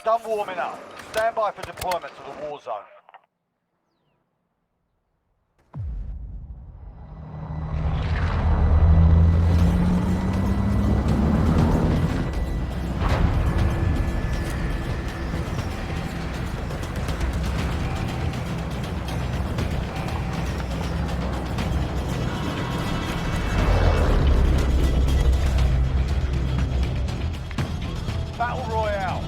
done warming up. Stand by for deployment to the war zone. Battle Royale.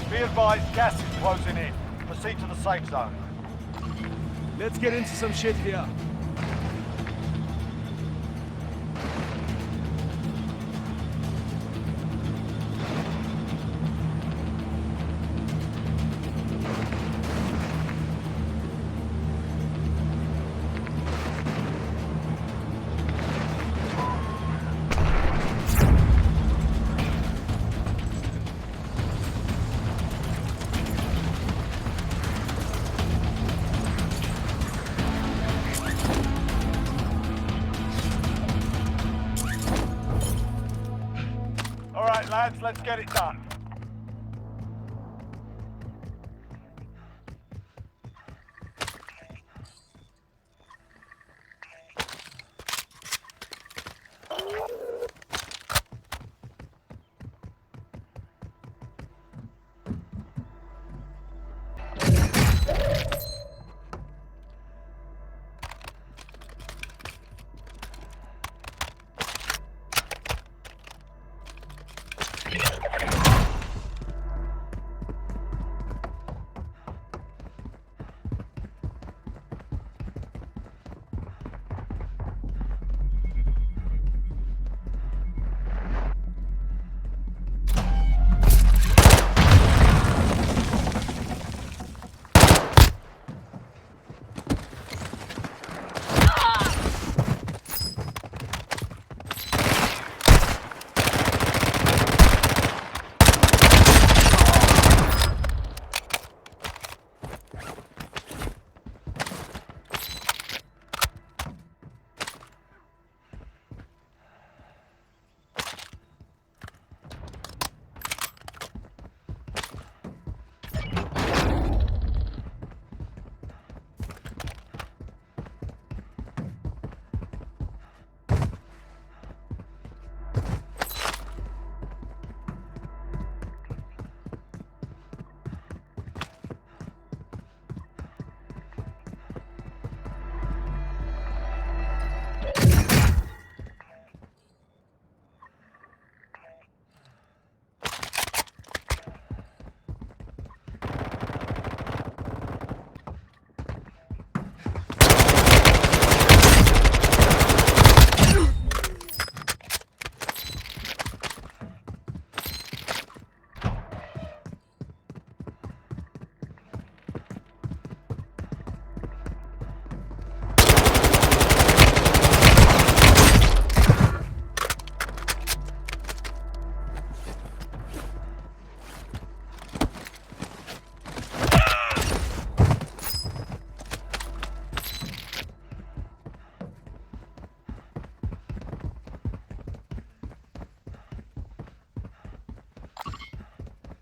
Be advised, gas is closing in. Proceed to the safe zone. Let's get into some shit here. Alright lads, let's get it done.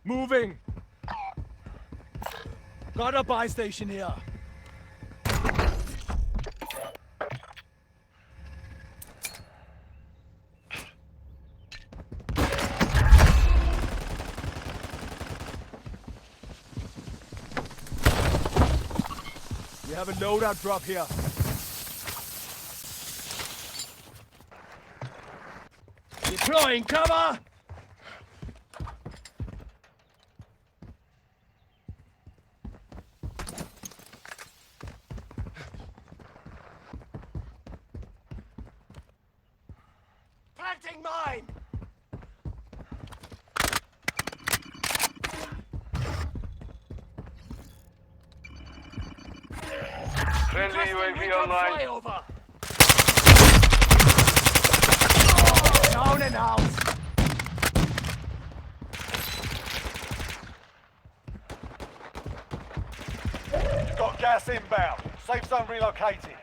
Moving! Got a buy station here. We have a loadout drop here. Deploying cover! Planting mine! Friendly UAV online. Flyover. Down and out! Got gas inbound. Safe zone relocated.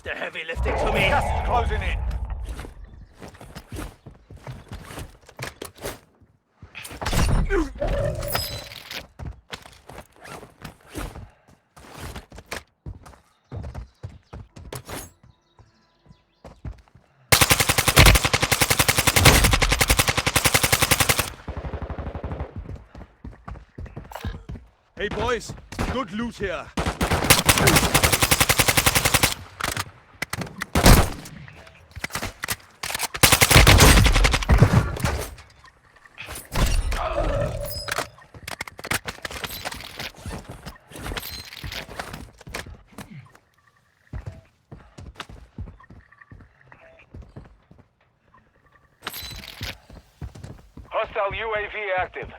the heavy lifting to me. Gas is closing in. Hey boys, good loot here. Hostile UAV active.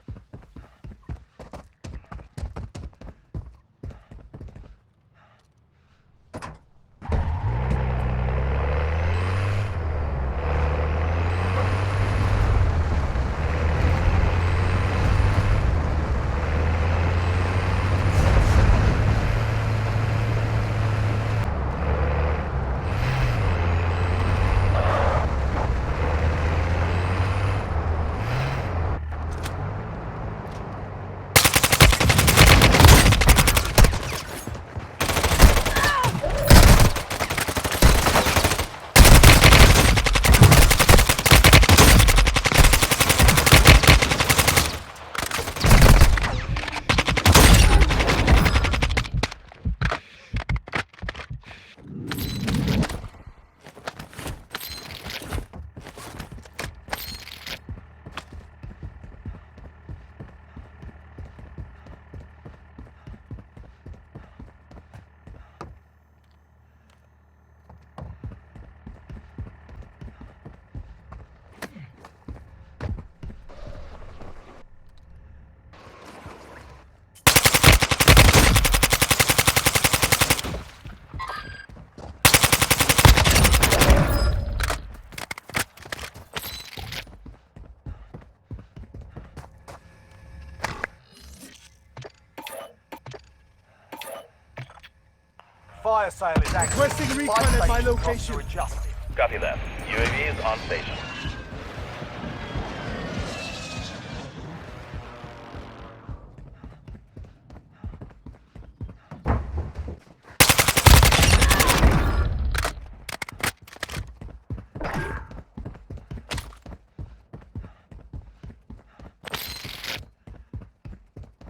Fire sale is active. Requesting recon Fire at my station costs location. are adjusted. Copy that. UAV is on station.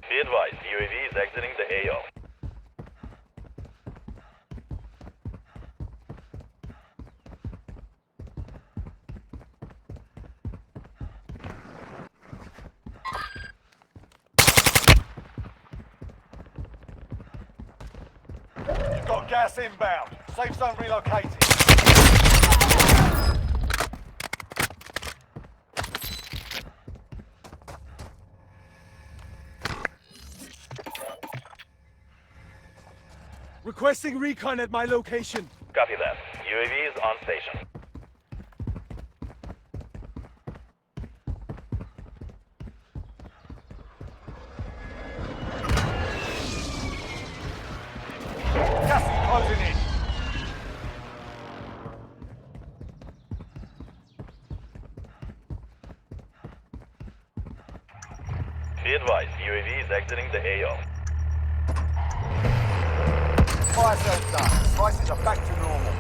Be advised, UAV is exiting the AO. You've got gas inbound. Safe zone relocated. Requesting recon at my location. Copy that. UAV is on station. Gas is closing in. Be advised, UAV is exiting the AO. Fire sale's done. Prices are back to normal.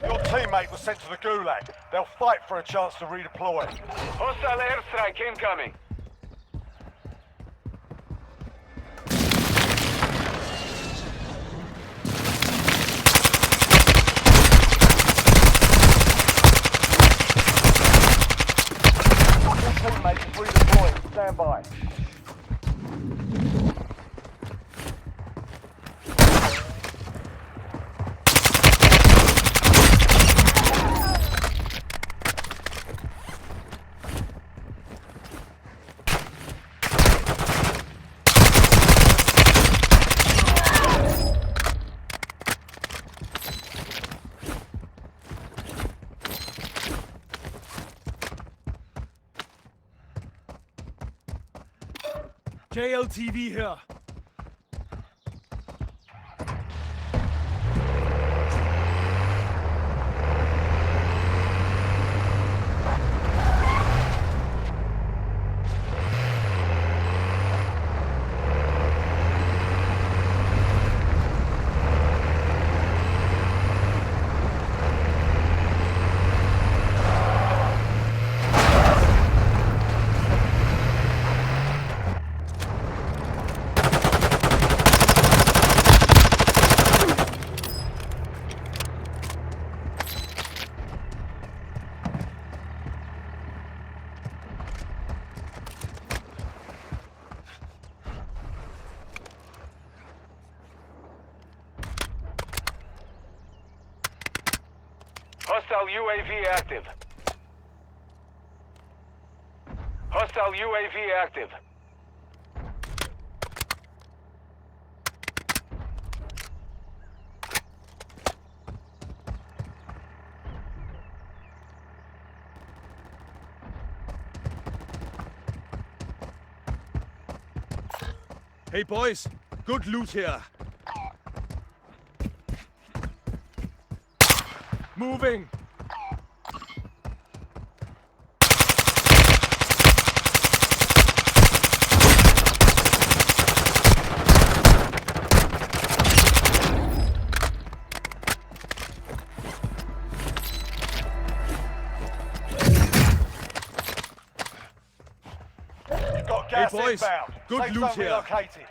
Your teammate was sent to the Gulag. They'll fight for a chance to redeploy. Hostile airstrike incoming. Your teammate is redeploying. Stand by. JLTV here. Hostile UAV active. Hostile UAV active. Hey boys, good loot here. Moving. Got gas boys, inbound. good Safe loot zone here. relocated.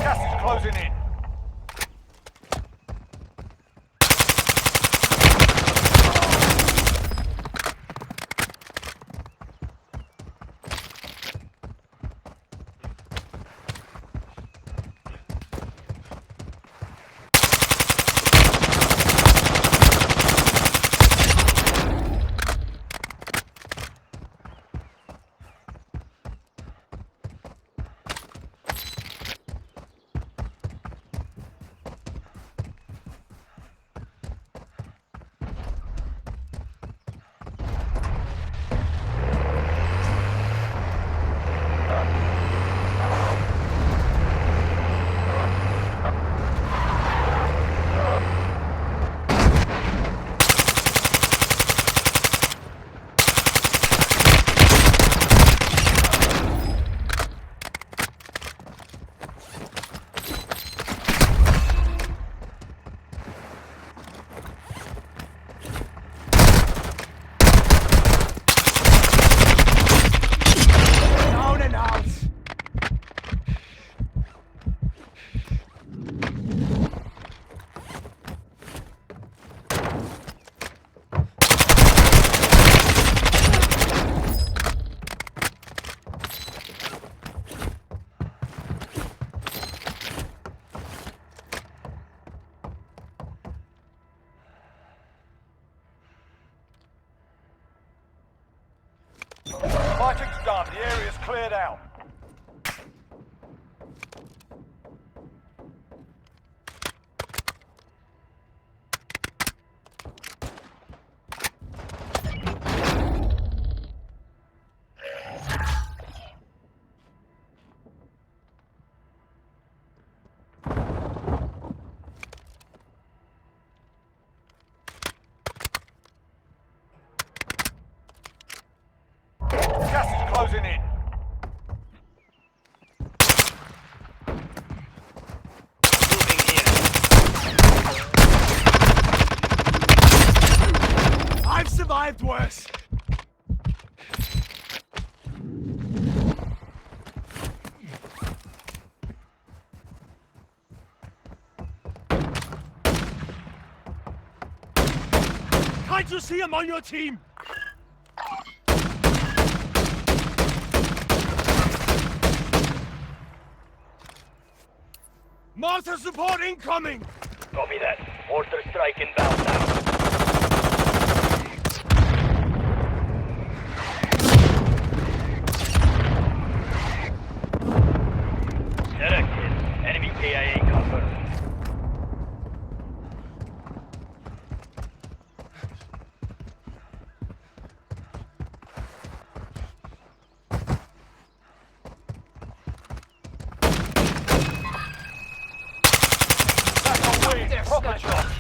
Gas is closing in. Down and out. Fighting's done. The area's cleared out. Gas is closing in. I've survived worse. Can't you see him on your team? Mortar support incoming! Copy that. Mortar strike inbound now. Detected. Enemy KIA confirmed. Back on wing. Proper job.